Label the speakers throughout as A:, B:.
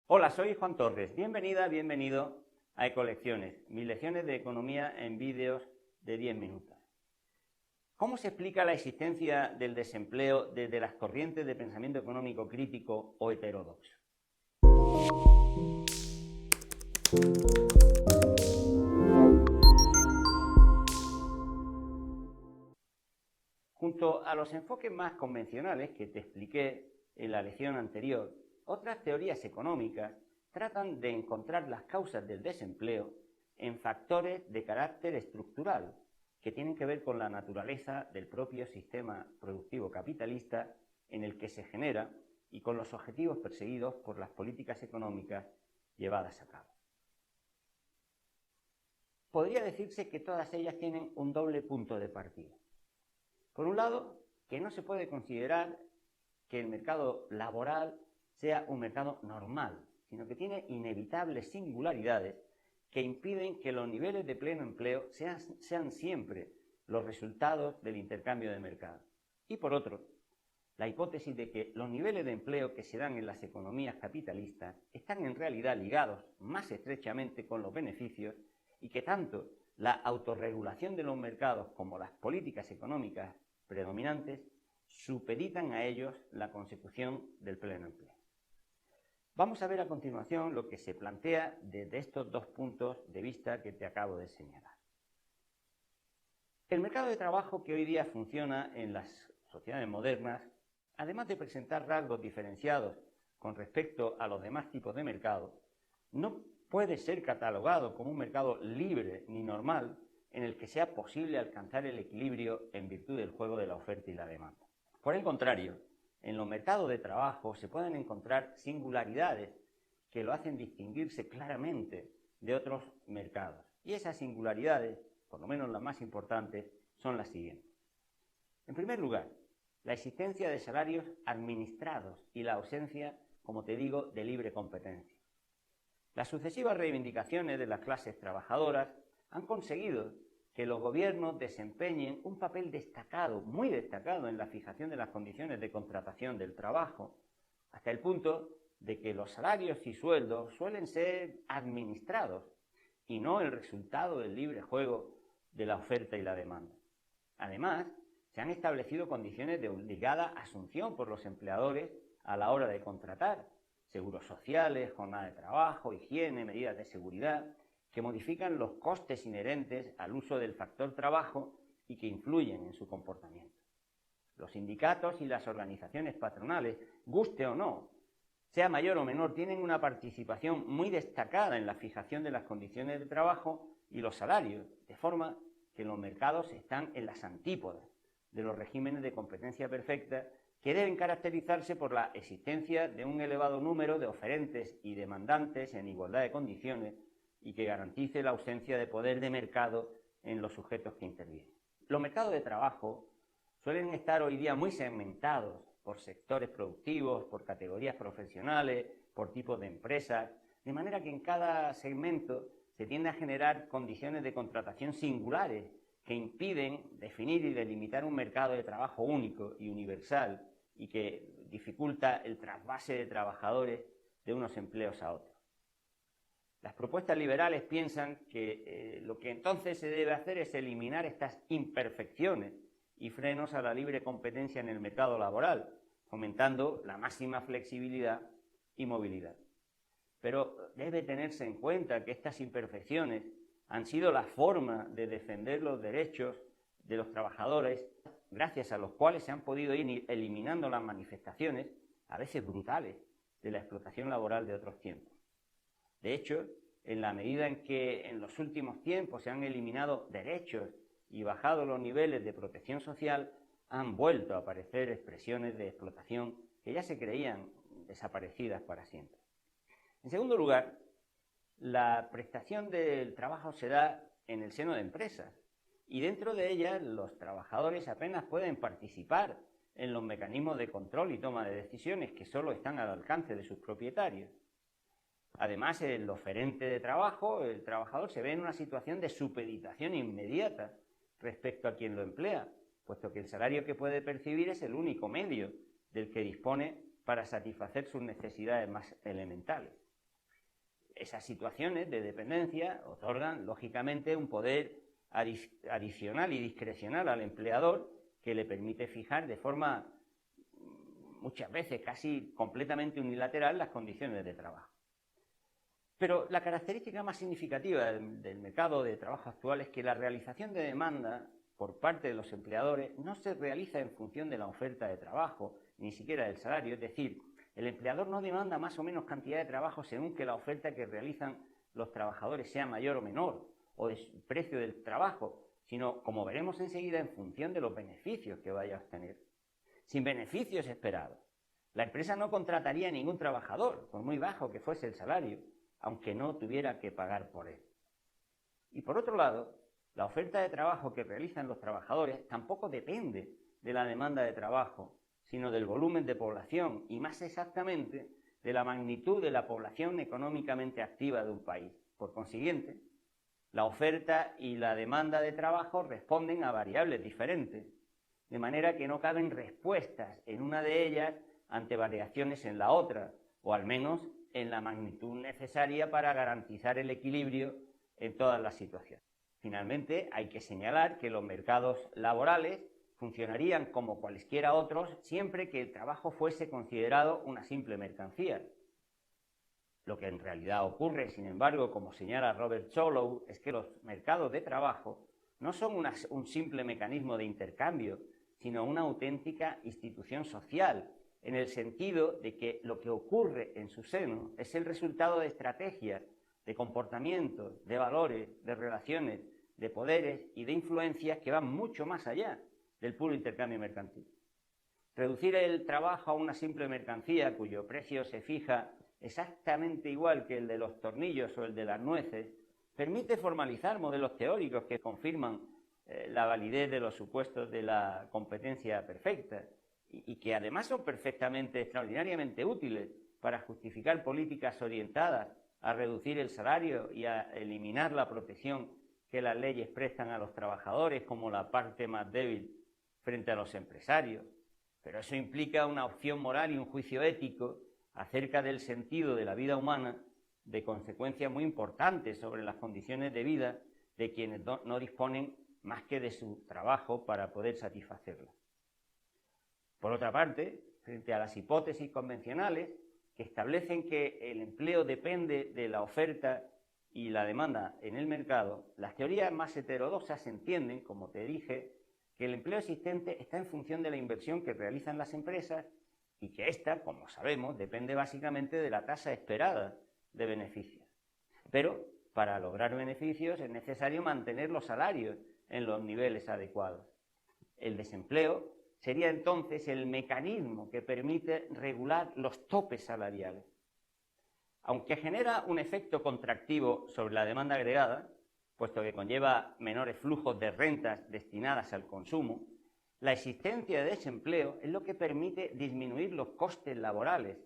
A: Hola, soy Juan Torres. Bienvenida, bienvenido a Ecolecciones, mis lecciones de economía en vídeos de 10 minutos. ¿Cómo se explica la existencia del desempleo desde las corrientes de pensamiento económico crítico o heterodoxo? Junto a los enfoques más convencionales que te expliqué en la lección anterior, otras teorías económicas tratan de encontrar las causas del desempleo en factores de carácter estructural que tienen que ver con la naturaleza del propio sistema productivo capitalista en el que se genera y con los objetivos perseguidos por las políticas económicas llevadas a cabo. Podría decirse que todas ellas tienen un doble punto de partida. Por un lado, que no se puede considerar que el mercado laboral sea un mercado normal, sino que tiene inevitables singularidades que impiden que los niveles de pleno empleo sean siempre los resultados del intercambio de mercado. Y por otro, la hipótesis de que los niveles de empleo que se dan en las economías capitalistas están en realidad ligados más estrechamente con los beneficios y que tanto la autorregulación de los mercados como las políticas económicas predominantes supeditan a ellos la consecución del pleno empleo. Vamos a ver a continuación lo que se plantea desde estos dos puntos de vista que te acabo de señalar. El mercado de trabajo que hoy día funciona en las sociedades modernas, además de presentar rasgos diferenciados con respecto a los demás tipos de mercado, no puede ser catalogado como un mercado libre ni normal en el que sea posible alcanzar el equilibrio en virtud del juego de la oferta y la demanda. Por el contrario, en los mercados de trabajo se pueden encontrar singularidades que lo hacen distinguirse claramente de otros mercados. Y esas singularidades, por lo menos las más importantes, son las siguientes. En primer lugar, la existencia de salarios administrados y la ausencia, como te digo, de libre competencia. Las sucesivas reivindicaciones de las clases trabajadoras han conseguido que los gobiernos desempeñen un papel destacado, muy destacado, en la fijación de las condiciones de contratación del trabajo, hasta el punto de que los salarios y sueldos suelen ser administrados y no el resultado del libre juego de la oferta y la demanda. Además, se han establecido condiciones de obligada asunción por los empleadores a la hora de contratar, seguros sociales, jornada de trabajo, higiene, medidas de seguridad, que modifican los costes inherentes al uso del factor trabajo y que influyen en su comportamiento. Los sindicatos y las organizaciones patronales, guste o no, sea mayor o menor, tienen una participación muy destacada en la fijación de las condiciones de trabajo y los salarios, de forma que los mercados están en las antípodas de los regímenes de competencia perfecta que deben caracterizarse por la existencia de un elevado número de oferentes y demandantes en igualdad de condiciones y que garantice la ausencia de poder de mercado en los sujetos que intervienen. Los mercados de trabajo suelen estar hoy día muy segmentados por sectores productivos, por categorías profesionales, por tipos de empresas, de manera que en cada segmento se tiende a generar condiciones de contratación singulares que impiden definir y delimitar un mercado de trabajo único y universal y que dificulta el trasvase de trabajadores de unos empleos a otros. Las propuestas liberales piensan que lo que entonces se debe hacer es eliminar estas imperfecciones y frenos a la libre competencia en el mercado laboral, fomentando la máxima flexibilidad y movilidad. Pero debe tenerse en cuenta que estas imperfecciones han sido la forma de defender los derechos de los trabajadores, gracias a los cuales se han podido ir eliminando las manifestaciones, a veces brutales, de la explotación laboral de otros tiempos. De hecho, en la medida en que en los últimos tiempos se han eliminado derechos y bajado los niveles de protección social, han vuelto a aparecer expresiones de explotación que ya se creían desaparecidas para siempre. En segundo lugar, la prestación del trabajo se da en el seno de empresas y dentro de ellas los trabajadores apenas pueden participar en los mecanismos de control y toma de decisiones que solo están al alcance de sus propietarios. Además, el oferente de trabajo, el trabajador, se ve en una situación de supeditación inmediata respecto a quien lo emplea, puesto que el salario que puede percibir es el único medio del que dispone para satisfacer sus necesidades más elementales. esas situaciones de dependencia otorgan, lógicamente, un poder adicional y discrecional al empleador que le permite fijar de forma, muchas veces casi completamente unilateral, las condiciones de trabajo. Pero la característica más significativa del mercado de trabajo actual es que la realización de demanda por parte de los empleadores no se realiza en función de la oferta de trabajo, ni siquiera del salario. Es decir, el empleador no demanda más o menos cantidad de trabajo según que la oferta que realizan los trabajadores sea mayor o menor, o del precio del trabajo, sino, como veremos enseguida, en función de los beneficios que vaya a obtener. Sin beneficios esperados, la empresa no contrataría a ningún trabajador, por muy bajo que fuese el salario, aunque no tuviera que pagar por él. Y por otro lado, la oferta de trabajo que realizan los trabajadores tampoco depende de la demanda de trabajo, sino del volumen de población y, más exactamente, de la magnitud de la población económicamente activa de un país. Por consiguiente, la oferta y la demanda de trabajo responden a variables diferentes, de manera que no caben respuestas en una de ellas ante variaciones en la otra, o al menos en la magnitud necesaria para garantizar el equilibrio en todas las situaciones. Finalmente, hay que señalar que los mercados laborales funcionarían como cualesquiera otros siempre que el trabajo fuese considerado una simple mercancía. Lo que en realidad ocurre, sin embargo, como señala Robert Sholow, es que los mercados de trabajo no son un simple mecanismo de intercambio, sino una auténtica institución social, en el sentido de que lo que ocurre en su seno es el resultado de estrategias, de comportamientos, de valores, de relaciones, de poderes y de influencias que van mucho más allá del puro intercambio mercantil. Reducir el trabajo a una simple mercancía cuyo precio se fija exactamente igual que el de los tornillos o el de las nueces, permite formalizar modelos teóricos que confirman la validez de los supuestos de la competencia perfecta y que además son perfectamente, extraordinariamente útiles para justificar políticas orientadas a reducir el salario y a eliminar la protección que las leyes prestan a los trabajadores como la parte más débil frente a los empresarios. Pero eso implica una opción moral y un juicio ético acerca del sentido de la vida humana, de consecuencias muy importantes sobre las condiciones de vida de quienes no disponen más que de su trabajo para poder satisfacerla. Por otra parte, frente a las hipótesis convencionales que establecen que el empleo depende de la oferta y la demanda en el mercado, las teorías más heterodoxas entienden, como te dije, que el empleo existente está en función de la inversión que realizan las empresas y que ésta, como sabemos, depende básicamente de la tasa esperada de beneficios. Pero para lograr beneficios es necesario mantener los salarios en los niveles adecuados. El desempleo sería entonces el mecanismo que permite regular los topes salariales. Aunque genera un efecto contractivo sobre la demanda agregada, puesto que conlleva menores flujos de rentas destinadas al consumo, la existencia de desempleo es lo que permite disminuir los costes laborales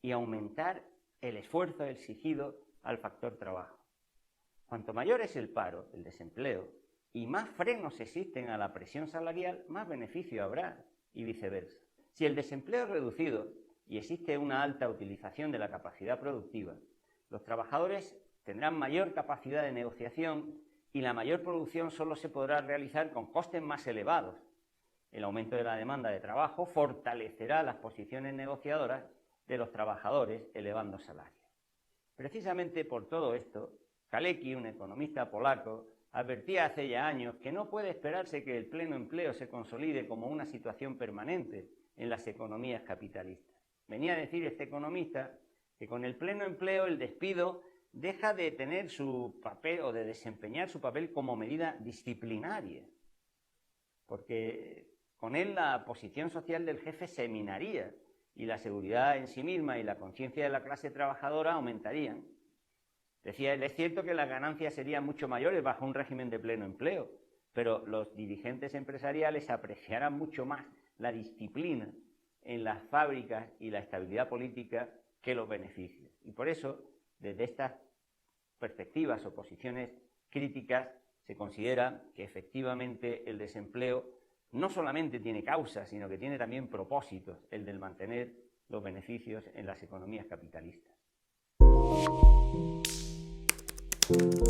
A: y aumentar el esfuerzo exigido al factor trabajo. Cuanto mayor es el paro, el desempleo, y más frenos existen a la presión salarial, más beneficio habrá, y viceversa. Si el desempleo es reducido y existe una alta utilización de la capacidad productiva, los trabajadores tendrán mayor capacidad de negociación y la mayor producción solo se podrá realizar con costes más elevados. El aumento de la demanda de trabajo fortalecerá las posiciones negociadoras de los trabajadores, elevando salarios. Precisamente por todo esto, Kalecki, un economista polaco, advertía hace ya años que no puede esperarse que el pleno empleo se consolide como una situación permanente en las economías capitalistas. Venía a decir este economista que con el pleno empleo el despido deja de tener su papel o de desempeñar su papel como medida disciplinaria, porque con él la posición social del jefe se minaría y la seguridad en sí misma y la conciencia de la clase trabajadora aumentarían. Decía él, es cierto que las ganancias serían mucho mayores bajo un régimen de pleno empleo, pero los dirigentes empresariales apreciarán mucho más la disciplina en las fábricas y la estabilidad política que los beneficios. Y por eso, desde estas perspectivas o posiciones críticas, se considera que efectivamente el desempleo no solamente tiene causas, sino que tiene también propósitos, el del mantener los beneficios en las economías capitalistas.
B: Chao.